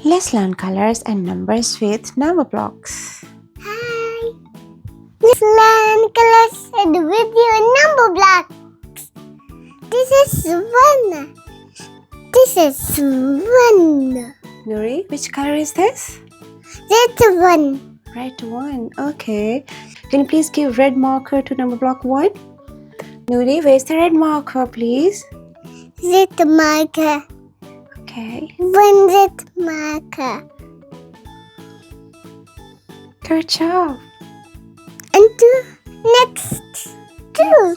Let's learn colors and numbers with Numberblocks. Hi! Let's learn colors and with your number blocks. This is one. This is one. Noor, which color is this? That's one. Red one. Okay. Can you please give red marker to Numberblock 1? Noor, where's the red marker, please? That marker. Okay. One that marker. Good job. And two. Next. Two.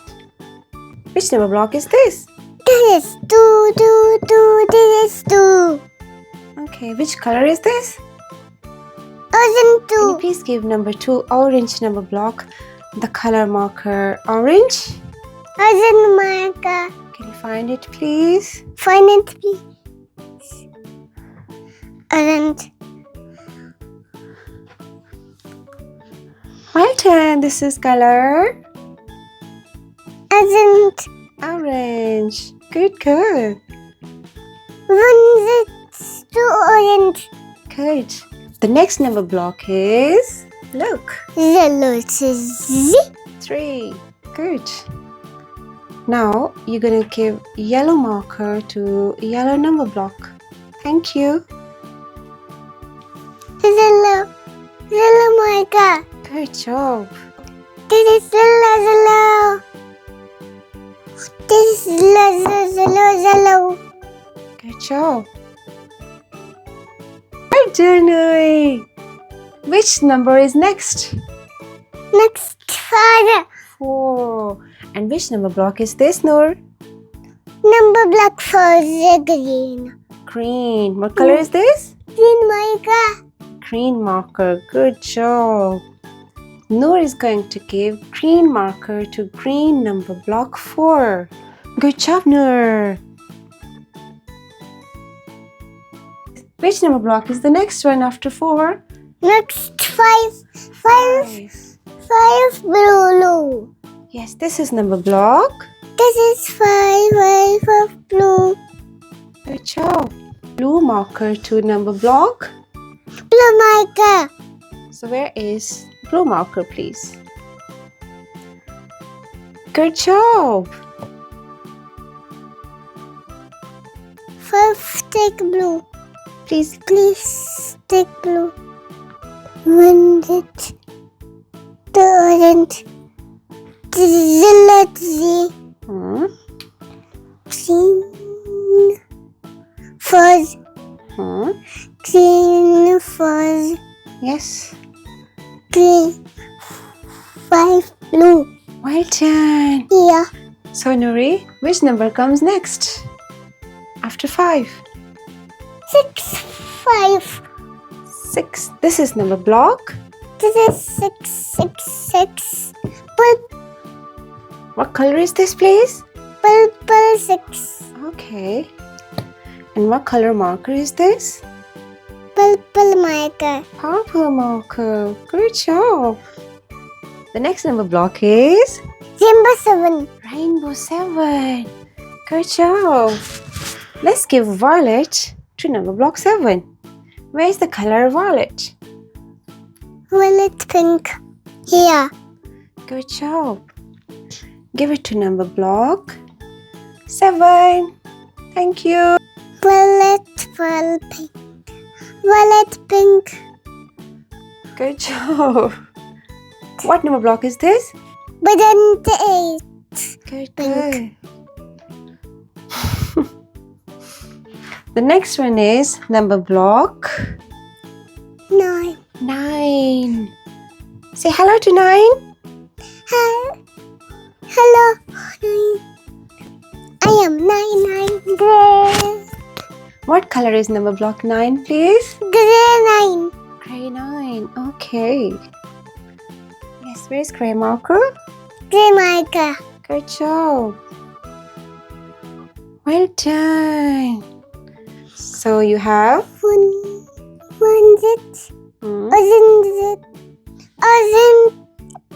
Which Numberblock is this? This is two. This is two. Okay. Which color is this? Orange Can you two. please give number 2 orange Numberblock the color marker orange? Orange marker. Can you find it, please? Find it, please. Orange. Well done. This is color Orange. orange. Good. One that's two orange. Good. The next Numberblock is, look, Yellow Z. 3. Good. Now you're gonna give yellow marker to yellow Numberblock. Thank you. Yellow marker. Good job. This is yellow. This is yellow. Good job. Well done, Noor. Which number is next? Next father. 4. And which Numberblock is this, Noor? Number block for the green. Green. What color is this? Green marker. Green marker. Good job. Noor is going to give green marker to green Numberblock 4. Good job, Noor. Which Numberblock is the next one after 4? Next five blue. Yes, this is Numberblock. This is five of blue. Good job. Blue marker to Numberblock. Blue marker. So where is blue marker, please? Good job. Five take blue. Please. Please take blue. One that the orange. The yellow Z. Hmm. Green fuzz. Hmm. Green fuzz. Yes. Green. Five blue. Well done. Here. So Noor, which number comes next? After 5. 5. 6. This is Numberblock. This is 6. What color is this, please? Purple 6. Okay. And what color marker is this? Purple marker. Purple marker. Good job. The next Numberblock is Rainbow 7. Rainbow 7. Good job. Let's give violet to Numberblock 7. Where is the color violet? Violet pink. Here. Good job. Give it to Numberblock 7. Thank you. Violet pink. Violet pink. Good job. What Numberblock is this? Button 8. Good. Pink. The next one is Numberblock 9. 9. Say hello to 9. Hello. 9. I am 9. Gray. What color is Numberblock 9, please? Gray 9. Gray 9. Okay. Yes, where is gray marker? Gray marker. Good job. Well done. So you have One zit. hmm, Orange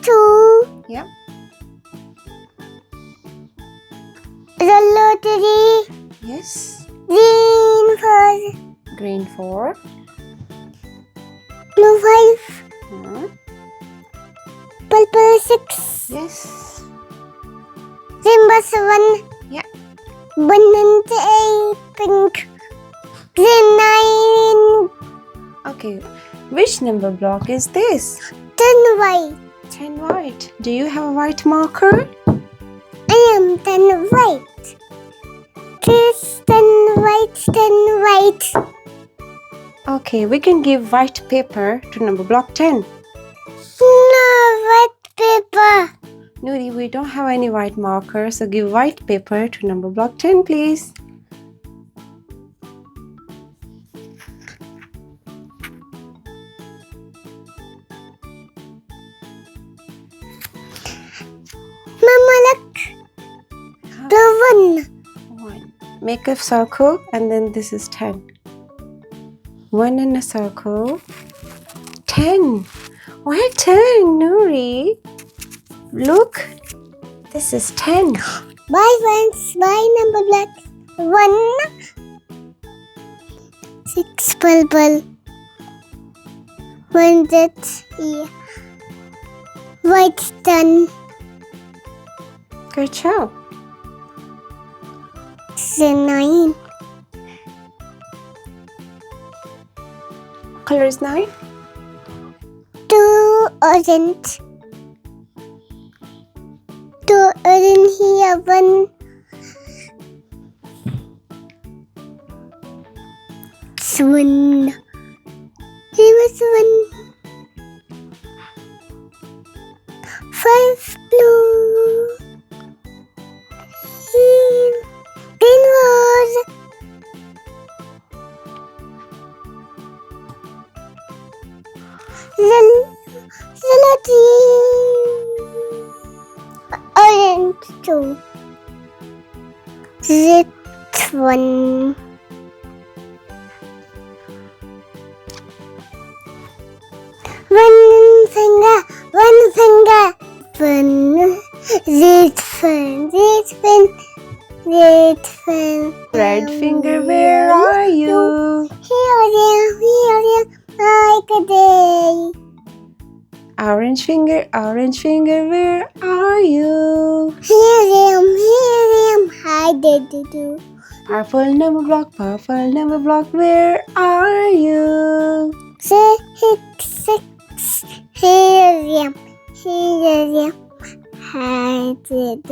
2. Yep. Yellow 3. Yes. Green 4. Green 4. Blue 5. Hmm. Purple 6. Yes. Rainbow 7. Yeah. One and 8. Pink. Green 9. Okay. Which number block is this? 10 white. 10 white. Do you have a white marker? I am 10 white. This 10 white, 10 white. Okay, we can give white paper to number block 10. No white paper. Noori, we don't have any white marker, so give white paper to number block 10, please. Mama, look. The 1. Make a circle and then this is 10. 1 in a circle. 10. Why 10, Noori? Look. This is 10. Bye friends. Bye number black. 1. 6 purple. 1 that. Yeah. White 10. Good job. 9. Color is 9. 2 orange. 2 orange here. 1. 1. Here was 1. 5 blue. Green rose. Yellow orange 2. Red 1. One finger. 1. Red fan. Red finger, where are you? Here, like a day. Orange finger, where are you? Here I am, hi do. Purple number block, where are you? 6. Here I am, hi do.